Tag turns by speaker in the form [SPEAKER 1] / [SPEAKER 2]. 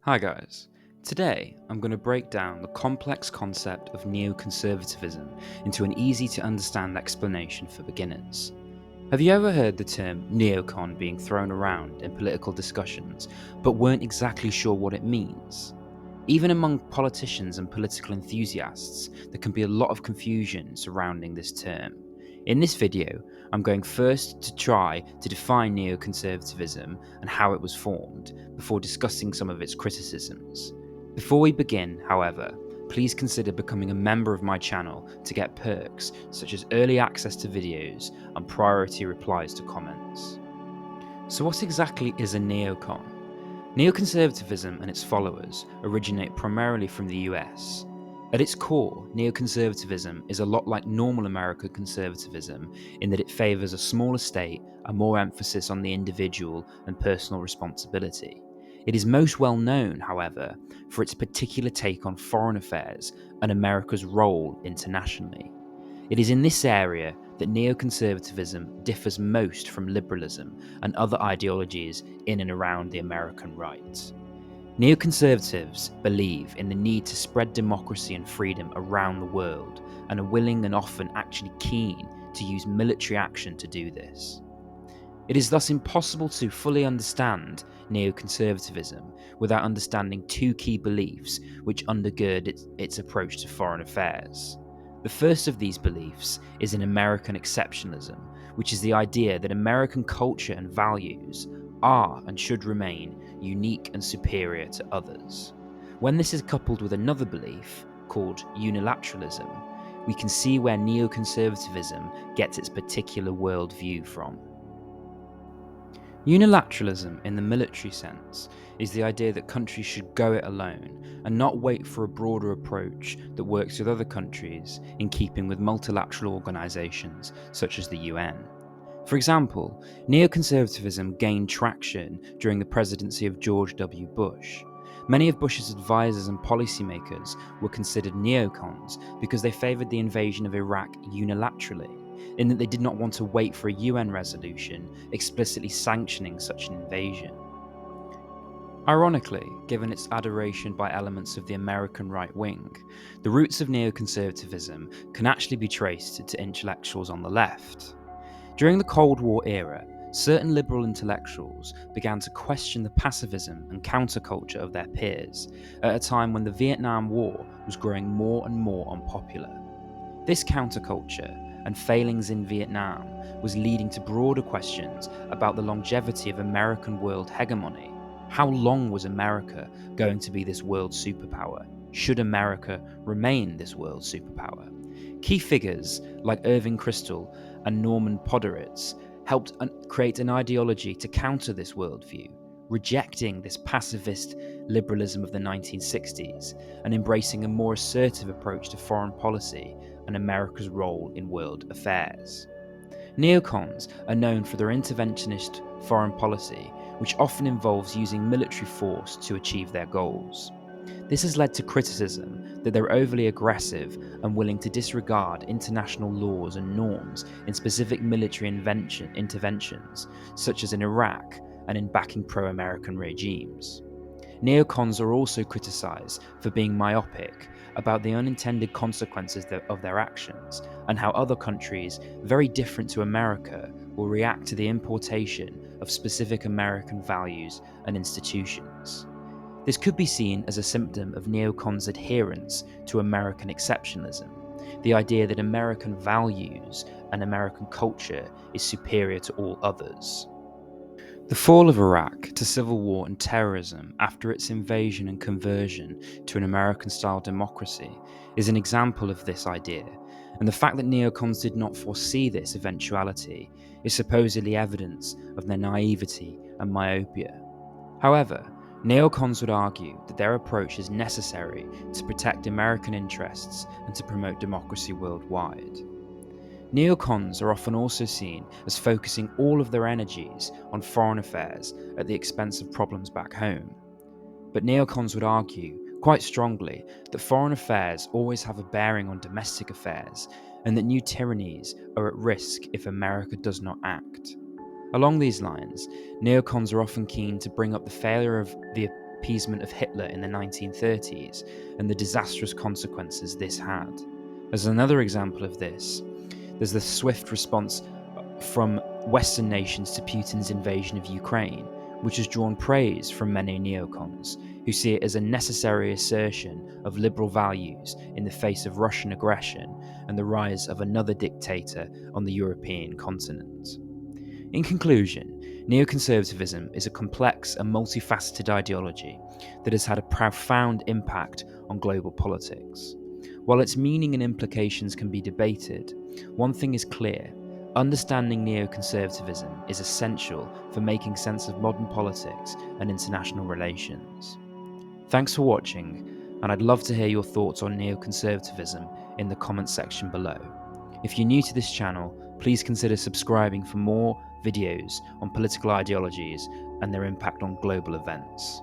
[SPEAKER 1] Hi guys, today I'm going to break down the complex concept of neoconservatism into an easy to understand explanation for beginners. Have you ever heard the term neocon being thrown around in political discussions but weren't exactly sure what it means? Even among politicians and political enthusiasts, there can be a lot of confusion surrounding this term. In this video, I'm going first to try to define neoconservatism and how it was formed, before discussing some of its criticisms. Before we begin, however, please consider becoming a member of my channel to get perks such as early access to videos and priority replies to comments. So what exactly is a neocon? Neoconservatism and its followers originate primarily from the US. At its core, neoconservatism is a lot like normal American conservatism in that it favours a smaller state and more emphasis on the individual and personal responsibility. It is most well known, however, for its particular take on foreign affairs and America's role internationally. It is in this area that neoconservatism differs most from liberalism and other ideologies in and around the American right. Neoconservatives believe in the need to spread democracy and freedom around the world and are willing and often actually keen to use military action to do this. It is thus impossible to fully understand neoconservatism without understanding two key beliefs which undergird its approach to foreign affairs. The first of these beliefs is in American exceptionalism, which is the idea that American culture and values are and should remain unique and superior to others. When this is coupled with another belief, called unilateralism, we can see where neoconservatism gets its particular worldview from. Unilateralism, in the military sense, is the idea that countries should go it alone and not wait for a broader approach that works with other countries in keeping with multilateral organisations such as the UN. For example, neoconservatism gained traction during the presidency of George W. Bush. Many of Bush's advisors and policymakers were considered neocons because they favoured the invasion of Iraq unilaterally, in that they did not want to wait for a UN resolution explicitly sanctioning such an invasion. Ironically, given its adoration by elements of the American right wing, the roots of neoconservatism can actually be traced to intellectuals on the left. During the Cold War era, certain liberal intellectuals began to question the pacifism and counterculture of their peers at a time when the Vietnam War was growing more and more unpopular. This counterculture and failings in Vietnam was leading to broader questions about the longevity of American world hegemony. How long was America going to be this world superpower? Should America remain this world superpower? Key figures like Irving Kristol and Norman Podhoretz helped create an ideology to counter this worldview, rejecting this pacifist liberalism of the 1960s and embracing a more assertive approach to foreign policy and America's role in world affairs. Neocons are known for their interventionist foreign policy, which often involves using military force to achieve their goals. This has led to criticism that they're overly aggressive and willing to disregard international laws and norms in specific military interventions, such as in Iraq and in backing pro-American regimes. Neocons are also criticised for being myopic about the unintended consequences of their actions and how other countries, very different to America, will react to the importation of specific American values and institutions. This could be seen as a symptom of neocons' adherence to American exceptionalism, the idea that American values and American culture is superior to all others. The fall of Iraq to civil war and terrorism after its invasion and conversion to an American-style democracy is an example of this idea, and the fact that neocons did not foresee this eventuality is supposedly evidence of their naivety and myopia. However, neocons would argue that their approach is necessary to protect American interests and to promote democracy worldwide. Neocons are often also seen as focusing all of their energies on foreign affairs at the expense of problems back home. But neocons would argue, quite strongly, that foreign affairs always have a bearing on domestic affairs and that new tyrannies are at risk if America does not act. Along these lines, neocons are often keen to bring up the failure of the appeasement of Hitler in the 1930s and the disastrous consequences this had. As another example of this, there's the swift response from Western nations to Putin's invasion of Ukraine, which has drawn praise from many neocons, who see it as a necessary assertion of liberal values in the face of Russian aggression and the rise of another dictator on the European continent. In conclusion, neoconservatism is a complex and multifaceted ideology that has had a profound impact on global politics. While its meaning and implications can be debated, one thing is clear: understanding neoconservatism is essential for making sense of modern politics and international relations. Thanks for watching, and I'd love to hear your thoughts on neoconservatism in the comments section below. If you're new to this channel, please consider subscribing for more videos on political ideologies and their impact on global events.